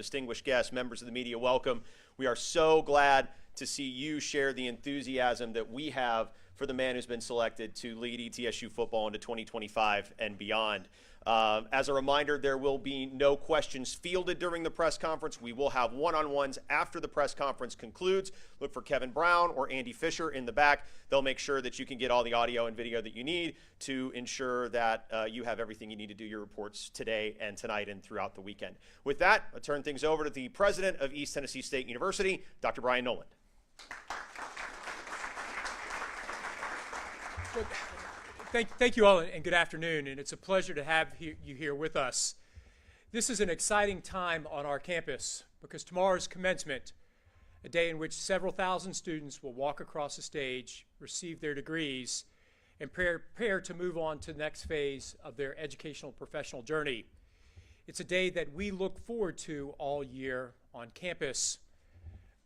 distinguished guests, members of the media, welcome. We are so glad to see you share the enthusiasm that we have for the man who's been selected to lead ETSU football into 2025 and beyond. As a reminder, there will be no questions fielded during the press conference. We will have one-on-ones after the press conference concludes. Look for Kevin Brown or Andy Fisher in the back. They'll make sure that you can get all the audio and video that you need to ensure that you have everything you need to do your reports today and tonight and throughout the weekend. With that, I'll turn things over to the president of East Tennessee State University, Dr. Brian Noland. Thank you all, and good afternoon, and it's a pleasure to have you here with us. This is an exciting time on our campus because tomorrow's commencement, a day in which several thousand students will walk across the stage, receive their degrees, and prepare to move on to the next phase of their educational professional journey. It's a day that we look forward to all year on campus.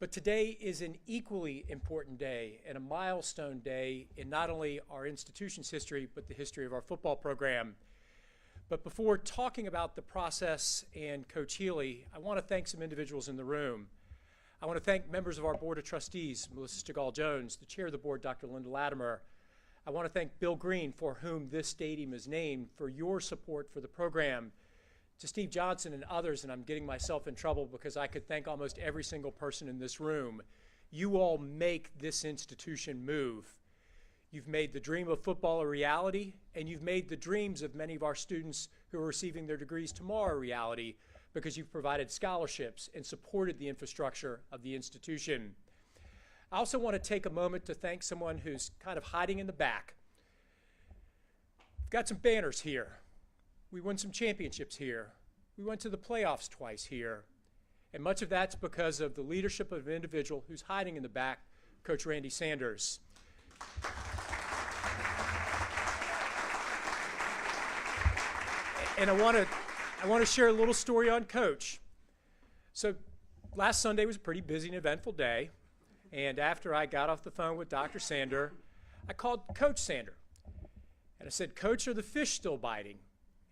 But today is an equally important day and a milestone day in not only our institution's history, but the history of our football program. But before talking about the process and Coach Healy, I want to thank some individuals in the room. I want to thank members of our Board of Trustees, Melissa Stegall-Jones, the Chair of the Board, Dr. Linda Latimer. I want to thank Bill Green, for whom this stadium is named, for your support for the program. To Steve Johnson and others, and I'm getting myself in trouble because I could thank almost every single person in this room. You all make this institution move. You've made the dream of football a reality, and you've made the dreams of many of our students who are receiving their degrees tomorrow a reality because you've provided scholarships and supported the infrastructure of the institution. I also want to take a moment to thank someone who's kind of hiding in the back. We've got some banners here. We won some championships here. We went to the playoffs twice here. And much of that's because of the leadership of an individual who's hiding in the back, Coach Randy Sanders. And I want to share a little story on Coach. So last Sunday was a pretty busy and eventful day. And after I got off the phone with Dr. Sander, I called Coach Sander. And I said, "Coach, are the fish still biting?"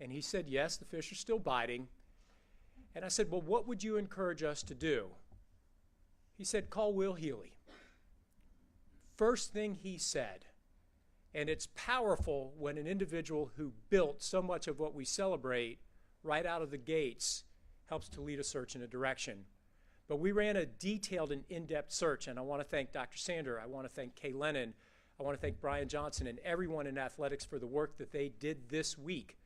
And he said, "Yes, the fish are still biting." And I said, "Well, what would you encourage us to do?" He said, "Call Will Healy." First thing he said, and it's powerful when an individual who built so much of what we celebrate right out of the gates helps to lead a search in a direction. But we ran a detailed and in-depth search, and I want to thank Dr. Sander, I want to thank Kay Lennon, I want to thank Brian Johnson and everyone in athletics for the work that they did this week,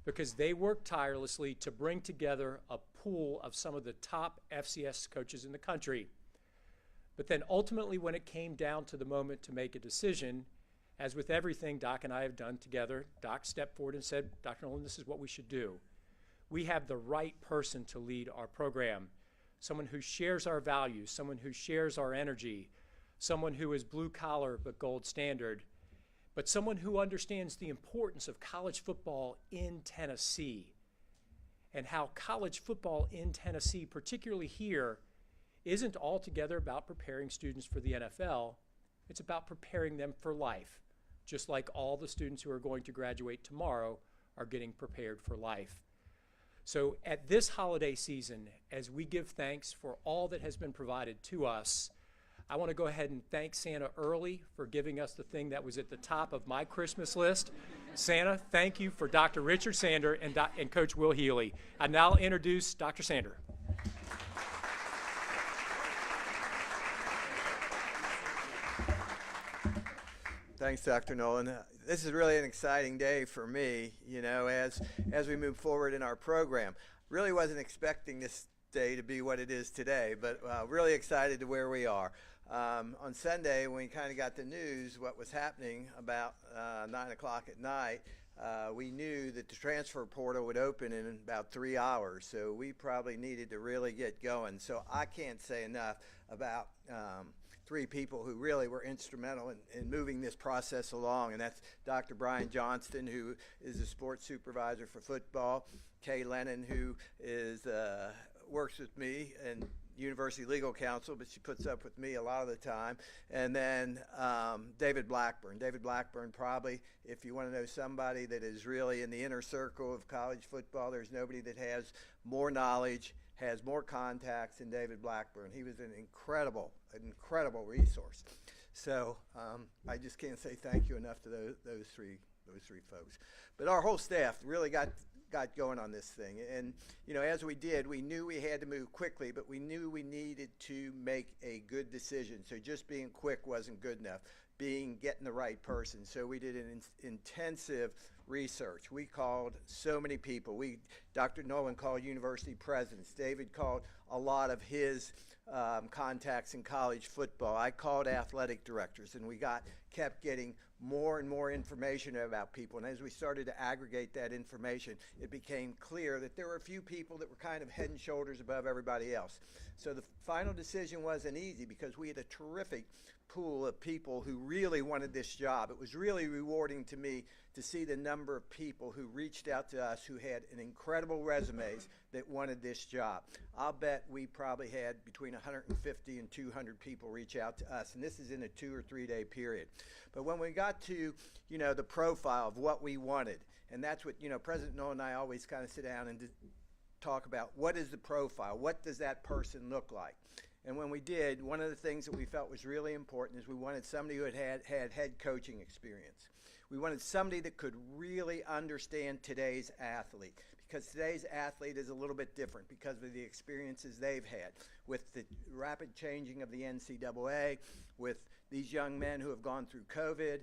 because they worked tirelessly to bring together a pool of some of the top FCS coaches in the country. But then ultimately, when it came down to the moment to make a decision, as with everything Doc and I have done together, Doc stepped forward and said, "Dr. Noland, this is what we should do. We have the right person to lead our program, someone who shares our values, someone who shares our energy, someone who is blue collar but gold standard, but someone who understands the importance of college football in Tennessee and how college football in Tennessee, particularly here, isn't altogether about preparing students for the NFL. It's about preparing them for life, just like all the students who are going to graduate tomorrow are getting prepared for life." So at this holiday season, as we give thanks for all that has been provided to us, I want to go ahead and thank Santa early for giving us the thing that was at the top of my Christmas list. Santa, thank you for Dr. Richard Sander and Coach Will Healy. I now introduce Dr. Sander. Thanks, Dr. Noland. This is really an exciting day for me, you know, as we move forward in our program. Really wasn't expecting this day to be what it is today, but really excited to where we are. On Sunday, when we kind of got the news what was happening about 9 o'clock at night, we knew that the transfer portal would open in about 3 hours, so we probably needed to really get going. So I can't say enough about three people who really were instrumental in moving this process along, and that's Dr. Brian Johnston, who is the sports supervisor for football, Kay Lennon, who is works with me and University Legal Counsel, but she puts up with me a lot of the time. And then David Blackburn. David Blackburn, probably, if you want to know somebody that is really in the inner circle of college football, there's nobody that has more knowledge, has more contacts than David Blackburn. He was an incredible resource. So I just can't say thank you enough to those three folks. But our whole staff really got going on this thing. And, you know, as we did, we knew we had to move quickly, but we knew we needed to make a good decision. So just being quick wasn't good enough. Getting the right person. So we did an intensive research. We called so many people. Dr. Nolan called university presidents. David called a lot of his contacts in college football. I called athletic directors, and we kept getting more and more information about people. And as we started to aggregate that information, it became clear that there were a few people that were kind of head and shoulders above everybody else. So the final decision wasn't easy because we had a terrific pool of people who really wanted this job. It was really rewarding to me to see the number of people who reached out to us who had an incredible resumes that wanted this job. I'll bet we probably had between 150 and 200 people reach out to us, and this is in a 2 or 3 day period. But when we got to, you know, the profile of what we wanted, and that's what, you know, President Nolan and I always kind of sit down and talk about what is the profile, what does that person look like? And when we did, one of the things that we felt was really important is we wanted somebody who had head coaching experience. We wanted somebody that could really understand today's athlete, because today's athlete is a little bit different because of the experiences they've had with the rapid changing of the NCAA, with these young men who have gone through COVID.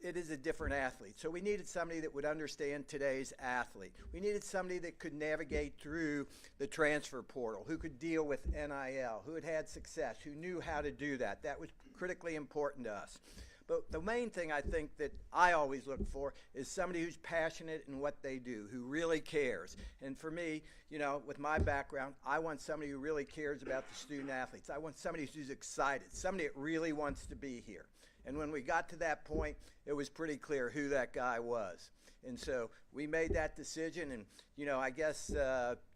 It is a different athlete. So we needed somebody that would understand today's athlete. We needed somebody that could navigate through the transfer portal, who could deal with NIL, who had had success, who knew how to do that. That was critically important to us. But the main thing I think that I always look for is somebody who's passionate in what they do, who really cares. And for me, you know, with my background, I want somebody who really cares about the student athletes. I want somebody who's excited, somebody that really wants to be here. And when we got to that point, it was pretty clear who that guy was. And so we made that decision, and, you know, I guess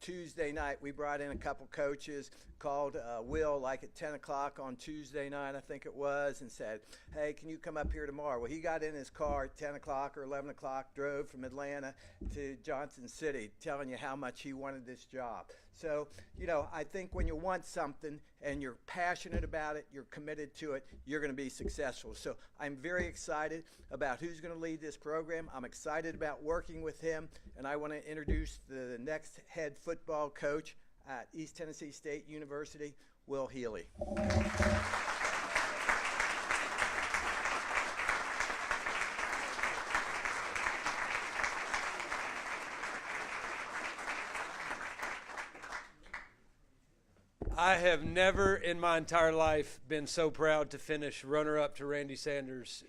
Tuesday night we brought in a couple coaches, called Will like at 10 o'clock on Tuesday night, I think it was, and said, hey, can you come up here tomorrow? Well, he got in his car at 10 o'clock or 11 o'clock, drove from Atlanta to Johnson City, telling you how much he wanted this job. So, you know, I think when you want something and you're passionate about it, you're committed to it, you're going to be successful. So I'm very excited about who's going to lead this program. I'm excited about working with him, and I want to introduce the next head football coach at East Tennessee State University, Will Healy. I have never in my entire life been so proud to finish runner-up to Randy Sanders,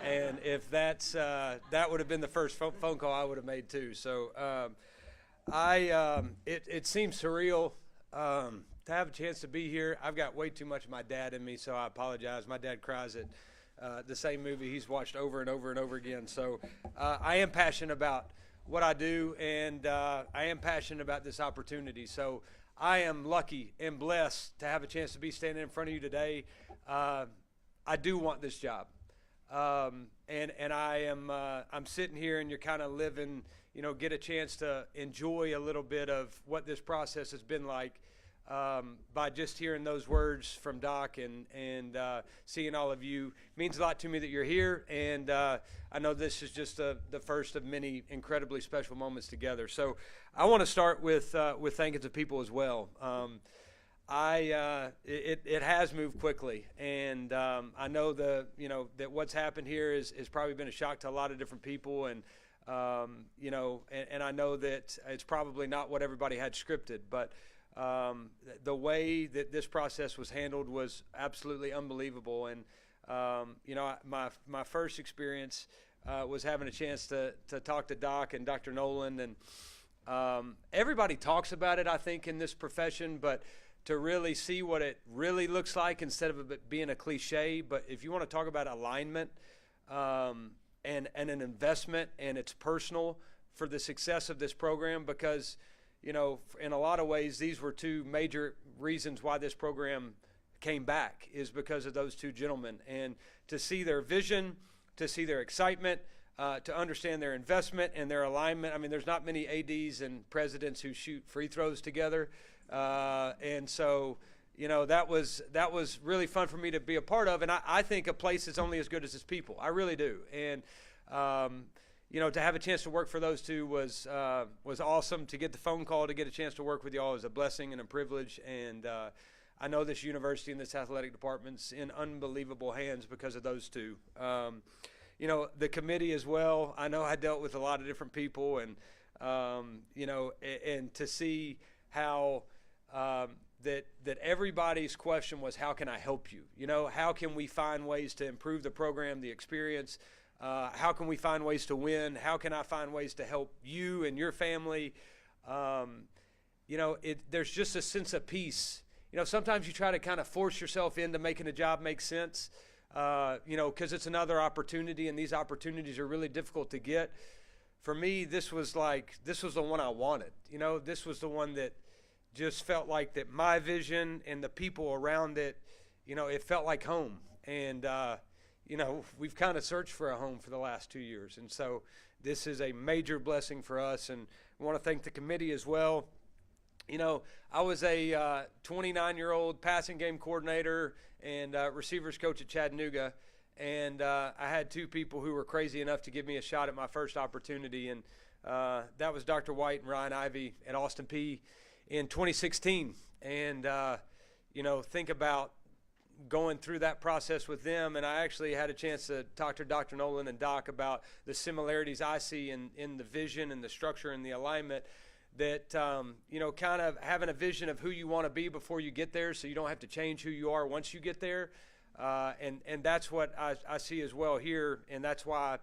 and if that would have been the first phone call I would have made too. So it seems surreal to have a chance to be here. I've got way too much of my dad in me, so I apologize. My dad cries at the same movie he's watched over and over and over again. So I am passionate about what I do, and I am passionate about this opportunity. So I am lucky and blessed to have a chance to be standing in front of you today. I do want this job, and I'm sitting here, and you're kind of living, you know, get a chance to enjoy a little bit of what this process has been like by just hearing those words from Doc and seeing all of you. It means a lot to me that you're here, and I know this is just the first of many incredibly special moments together. So I want to start with thanking the people as well. It has moved quickly, and I know that what's happened here has probably been a shock to a lot of different people, and and I know that it's probably not what everybody had scripted, but the way that this process was handled was absolutely unbelievable. And my first experience was having a chance to talk to Doc and Dr. Nolan, and everybody talks about it, I think, in this profession, but to really see what it really looks like instead of it being a cliche. But if you want to talk about alignment and an investment, and it's personal for the success of this program, because in a lot of ways, these were two major reasons why this program came back, is because of those two gentlemen. And to see their vision, to see their excitement, to understand their investment and their alignment. I mean, there's not many ADs and presidents who shoot free throws together. And so, that was really fun for me to be a part of. And I think a place is only as good as its people. I really do. And, to have a chance to work for those two was awesome. To get the phone call to get a chance to work with y'all is a blessing and a privilege. And I know this university and this athletic department's in unbelievable hands because of those two. The committee as well. I know I dealt with a lot of different people, and and to see how that everybody's question was, how can I help you? How can we find ways to improve the program, the experience? How can we find ways to win? How can I find ways to help you and your family? There's just a sense of peace. Sometimes you try to kind of force yourself into making a job make sense, because it's another opportunity, and these opportunities are really difficult to get. For me, this was the one I wanted. This was the one that just felt like that my vision and the people around it, it felt like home. And, we've kind of searched for a home for the last 2 years. And so this is a major blessing for us. And I want to thank the committee as well. I was a 29-year-old passing game coordinator and receivers coach at Chattanooga. And I had two people who were crazy enough to give me a shot at my first opportunity. And that was Dr. White and Ryan Ivey at Austin Peay in 2016. And, think about going through that process with them. And I actually had a chance to talk to Dr. Nolan and Doc about the similarities I see in the vision and the structure and the alignment, that, kind of having a vision of who you want to be before you get there, so you don't have to change who you are once you get there. And that's what I see as well here, and that's why,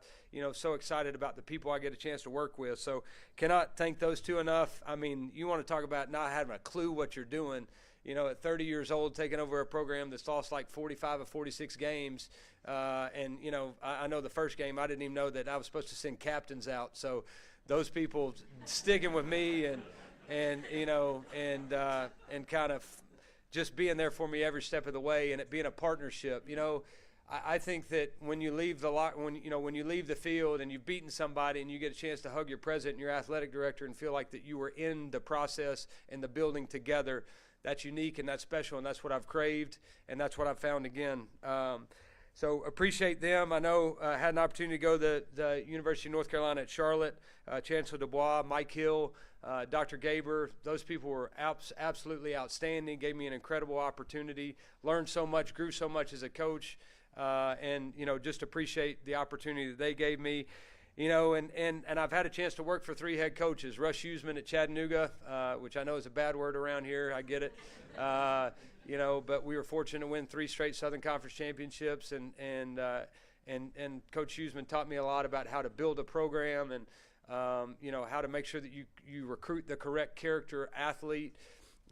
so excited about the people I get a chance to work with. So cannot thank those two enough. I mean, you want to talk about not having a clue what you're doing, at 30 years old, taking over a program that's lost like 45 or 46 games. And, I know the first game, I didn't even know that I was supposed to send captains out. So those people sticking with me and kind of just being there for me every step of the way, and it being a partnership. I think that when you leave when you leave the field and you've beaten somebody and you get a chance to hug your president and your athletic director and feel like that you were in the process and the building together, that's unique and that's special, and that's what I've craved, and that's what I've found again. So appreciate them. I know I had an opportunity to go to the University of North Carolina at Charlotte, Chancellor Dubois, Mike Hill, Dr. Gaber. Those people were absolutely outstanding, gave me an incredible opportunity, learned so much, grew so much as a coach, and, just appreciate the opportunity that they gave me. And I've had a chance to work for 3 head coaches. Russ Huseman at Chattanooga, which I know is a bad word around here. I get it. But we were fortunate to win 3 straight Southern Conference championships, and Coach Huseman taught me a lot about how to build a program and, how to make sure that you recruit the correct character athlete,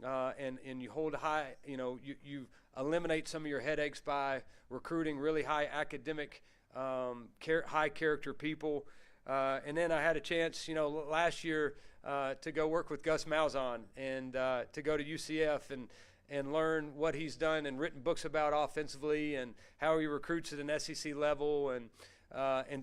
and you hold high, you eliminate some of your headaches by recruiting really high academic, high character people. And then I had a chance, last year to go work with Gus Malzahn and to go to UCF and learn what he's done and written books about offensively and how he recruits at an SEC level, and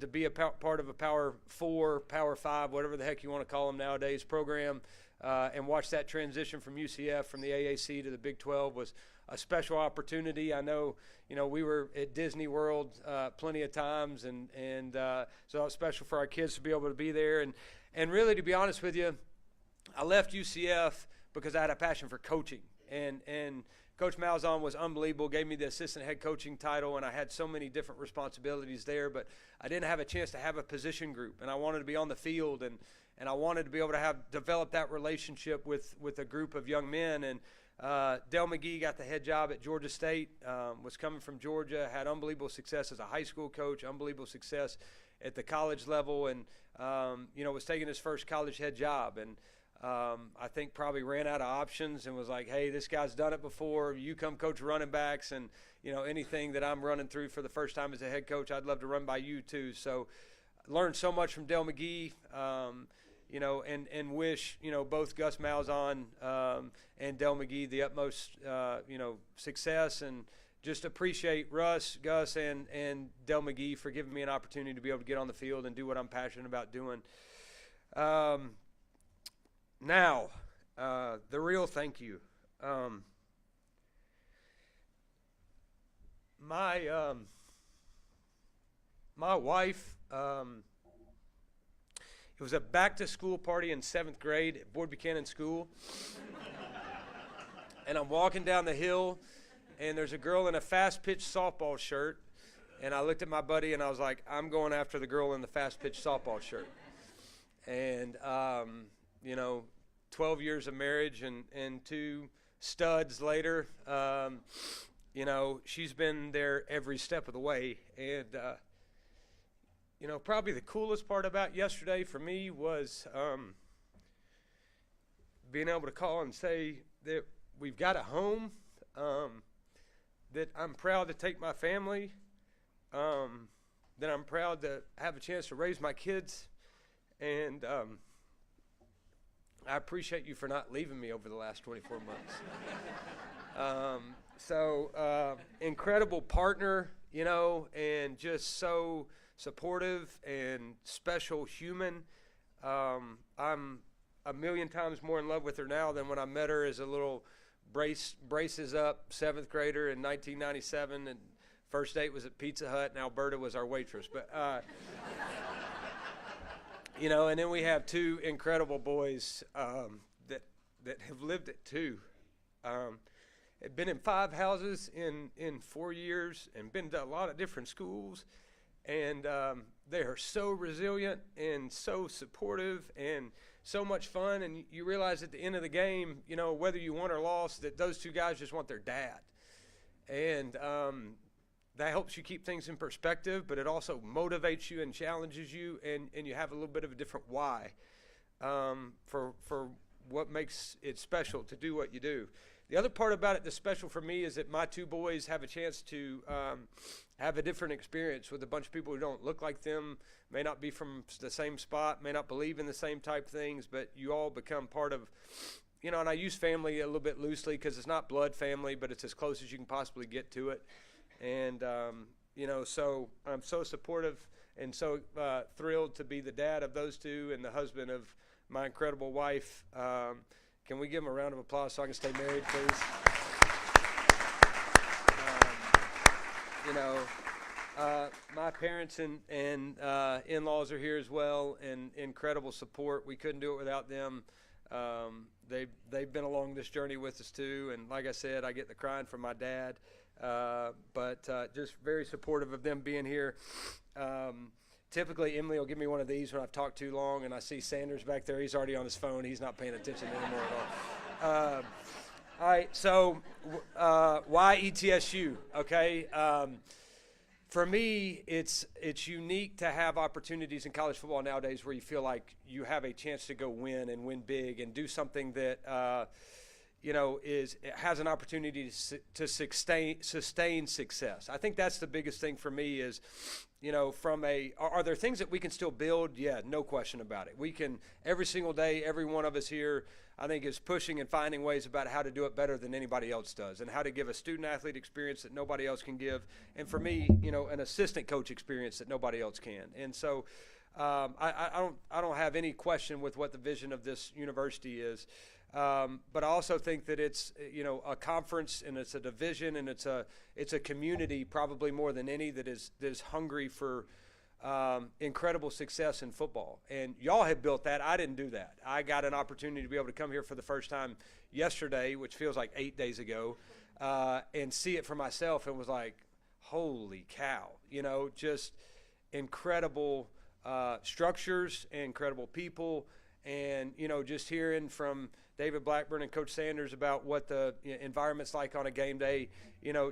to be a part of a Power 4, Power 5, whatever the heck you want to call them nowadays, program, and watch that transition from UCF, from the AAC to the Big 12 was a special opportunity. I know, we were at Disney World plenty of times, and so it was special for our kids to be able to be there. And really, to be honest with you, I left UCF because I had a passion for coaching. And Coach Malzahn was unbelievable, gave me the assistant head coaching title, and I had so many different responsibilities there, but I didn't have a chance to have a position group, and I wanted to be on the field, and I wanted to be able to develop that relationship with a group of young men. And Del McGee got the head job at Georgia State, was coming from Georgia, had unbelievable success as a high school coach, unbelievable success at the college level, and was taking his first college head job. And I think probably ran out of options and was like, hey, this guy's done it before. You come coach running backs, and, anything that I'm running through for the first time as a head coach, I'd love to run by you too. So learned so much from Del McGee, and wish, both Gus Malzahn and Del McGee the utmost, success, and just appreciate Russ, Gus, and Del McGee for giving me an opportunity to be able to get on the field and do what I'm passionate about doing. Now, the real thank you. My wife, it was a back-to-school party in 7th grade at Boyd Buchanan School. And I'm walking down the hill, and there's a girl in a fast-pitch softball shirt. And I looked at my buddy, and I was like, I'm going after the girl in the fast-pitch softball shirt. And, 12 years of marriage and 2 studs later, she's been there every step of the way. And, probably the coolest part about yesterday for me was being able to call and say that we've got a home, that I'm proud to take my family, that I'm proud to have a chance to raise my kids, and I appreciate you for not leaving me over the last 24 months. Incredible partner, and just so supportive and special human. I'm a million times more in love with her now than when I met her as a little braces up 7th grader in 1997, and first date was at Pizza Hut, and Alberta was our waitress. But and then we have 2 incredible boys that have lived it too. Have been in 5 houses in 4 years and been to a lot of different schools. And they are so resilient and so supportive and so much fun. And you realize at the end of the game, whether you won or lost, that those 2 guys just want their dad. And that helps you keep things in perspective, but it also motivates you and challenges you, and you have a little bit of a different why for what makes it special to do what you do. The other part about it that's special for me is that my 2 boys have a chance to have a different experience with a bunch of people who don't look like them, may not be from the same spot, may not believe in the same type things, but you all become part of, and I use family a little bit loosely because it's not blood family, but it's as close as you can possibly get to it. And, so I'm so supportive and so thrilled to be the dad of those 2 and the husband of my incredible wife. Can we give them a round of applause so I can stay married, please? My parents and in-laws are here as well, and incredible support. We couldn't do it without them. They've been along this journey with us too, and like I said, I get the crying from my dad, but just very supportive of them being here. Typically, Emily will give me one of these when I've talked too long, and I see Sanders back there. He's already on his phone. He's not paying attention anymore at all. All right, so why ETSU? Okay, for me, it's unique to have opportunities in college football nowadays where you feel like you have a chance to go win and win big and do something that has an opportunity to sustain success. I think that's the biggest thing for me is, are there things that we can still build? Yeah, no question about it. We can, every single day, every one of us here, I think, is pushing and finding ways about how to do it better than anybody else does, and how to give a student-athlete experience that nobody else can give, and for me, an assistant coach experience that nobody else can. And so I don't have any question with what the vision of this university is. But I also think that it's a conference, and it's a division, and it's a community probably more than any that is hungry for incredible success in football. And y'all have built that. I didn't do that. I got an opportunity to be able to come here for the first time yesterday, which feels like 8 days ago, and see it for myself, and was like, holy cow, just incredible structures, incredible people, and just hearing from David Blackburn and Coach Sanders about what the environment's like on a game day, I know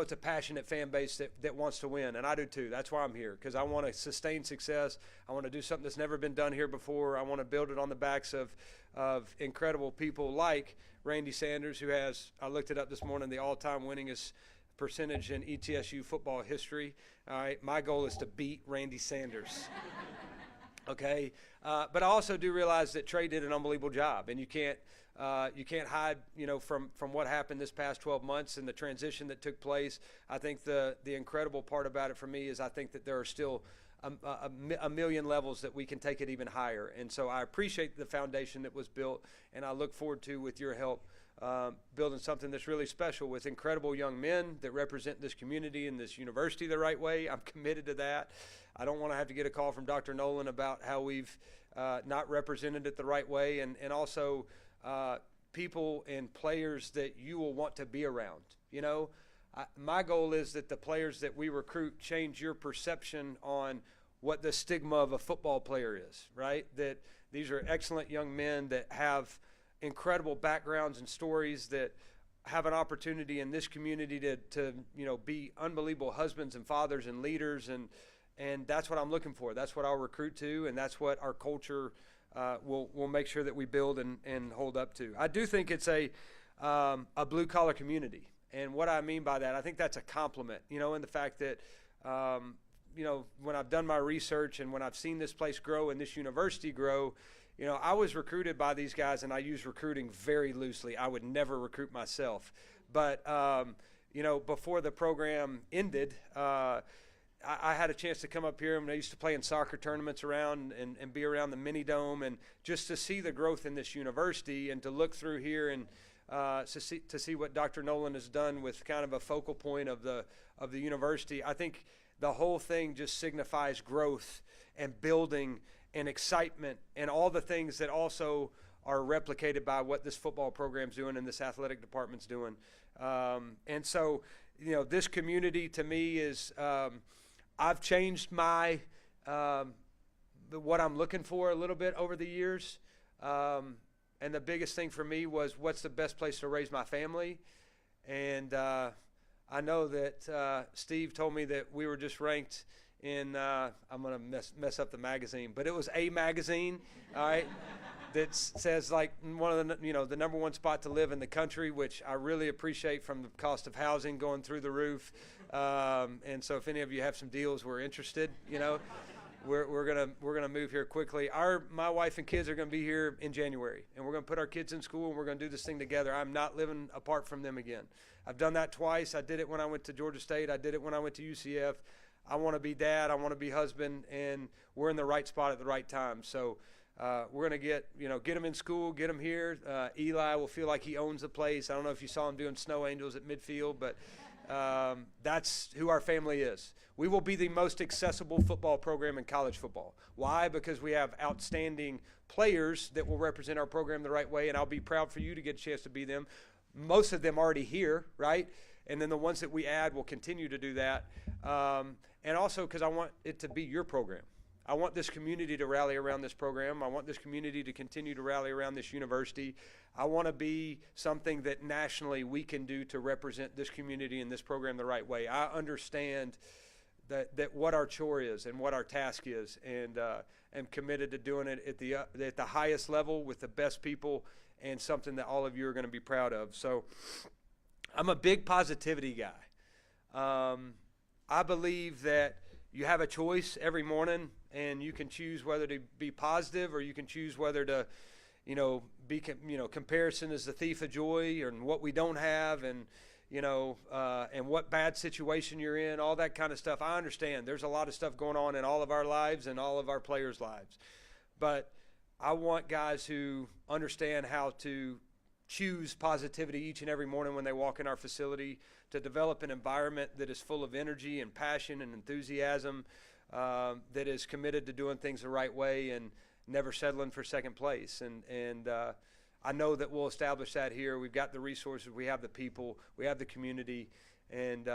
it's a passionate fan base that wants to win, and I do too. That's why I'm here, because I want to sustain success. I want to do something that's never been done here before. I want to build it on the backs of incredible people like Randy Sanders, who has, I looked it up this morning, the all-time winningest percentage in ETSU football history. All right, my goal is to beat Randy Sanders. Okay, but I also do realize that Trey did an unbelievable job, and you can't You can't hide, from what happened this past 12 months and the transition that took place. I think the incredible part about it for me is I think that there are still a million levels that we can take it even higher. And so I appreciate the foundation that was built, and I look forward to, with your help, building something that's really special with incredible young men that represent this community and this university the right way. I'm committed to that. I don't want to have to get a call from Dr. Nolan about how we've not represented it the right way, and also people and players that you will want to be around. My goal is that the players that we recruit change your perception on what the stigma of a football player is, right? That these are excellent young men that have incredible backgrounds and stories, that have an opportunity in this community to be unbelievable husbands and fathers and leaders, and that's what I'm looking for. That's what I'll recruit to, and that's what our culture will make sure that we build and hold up to. I do think it's a blue-collar community, and what I mean by that, I think that's a compliment, in the fact that, when I've done my research and when I've seen this place grow and this university grow, I was recruited by these guys, and I use recruiting very loosely. I would never recruit myself. But, before the program ended, I had a chance to come up here, and I used to play in soccer tournaments around and be around the mini dome, and just to see the growth in this university and to look through here and to see what Dr. Nolan has done with kind of a focal point of the university. I think the whole thing just signifies growth and building and excitement and all the things that also are replicated by what this football program's doing and this athletic department's doing. And so, this community to me is, I've changed my, what I'm looking for a little bit over the years. And the biggest thing for me was, what's the best place to raise my family? And I know that Steve told me that we were just ranked in, I'm going to mess up the magazine, but it was a magazine, all right, that says like one of the, the number one spot to live in the country, which I really appreciate from the cost of housing going through the roof. And so if any of you have some deals, we're interested, we're gonna move here quickly. My wife and kids are gonna be here in January, and we're gonna put our kids in school, and we're gonna do this thing together. I'm not living apart from them again. I've done that twice. I did it when I went to Georgia State. I did it when I went to UCF. I want to be dad. I want to be husband, and we're in the right spot at the right time. So we're gonna get them in school, get them here. Eli will feel like he owns the place. I don't know if you saw him doing snow angels at midfield, but that's who our family is. We will be the most accessible football program in college football. Why? Because we have outstanding players that will represent our program the right way, and I'll be proud for you to get a chance to be them. Most of them already here, right? And then the ones that we add will continue to do that. And also because I want it to be your program. I want this community to rally around this program. I want this community to continue to rally around this university. I want to be something that nationally we can do to represent this community and this program the right way. I understand that what our chore is and what our task is, and am committed to doing it at the highest level with the best people, and something that all of you are going to be proud of. So I'm a big positivity guy. I believe that you have a choice every morning, and you can choose whether to be positive, or you can choose whether to, be, comparison is the thief of joy, and what we don't have, and, and what bad situation you're in, all that kind of stuff. I understand there's a lot of stuff going on in all of our lives and all of our players' lives. But I want guys who understand how to choose positivity each and every morning when they walk in our facility, to develop an environment that is full of energy and passion and enthusiasm, that is committed to doing things the right way and never settling for second place. And I know that we'll establish that here. We've got the resources, we have the people, we have the community, and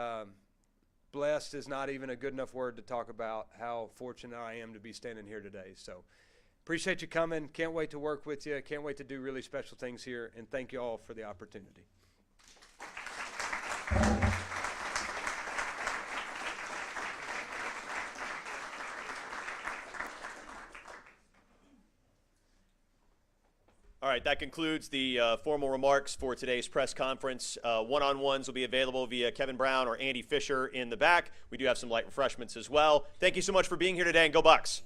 blessed is not even a good enough word to talk about how fortunate I am to be standing here today. So appreciate you coming. Can't wait to work with you. Can't wait to do really special things here, and thank you all for the opportunity. All right, that concludes the formal remarks for today's press conference. One-on-ones will be available via Kevin Brown or Andy Fisher in the back. We do have some light refreshments as well. Thank you so much for being here today, and go Bucks.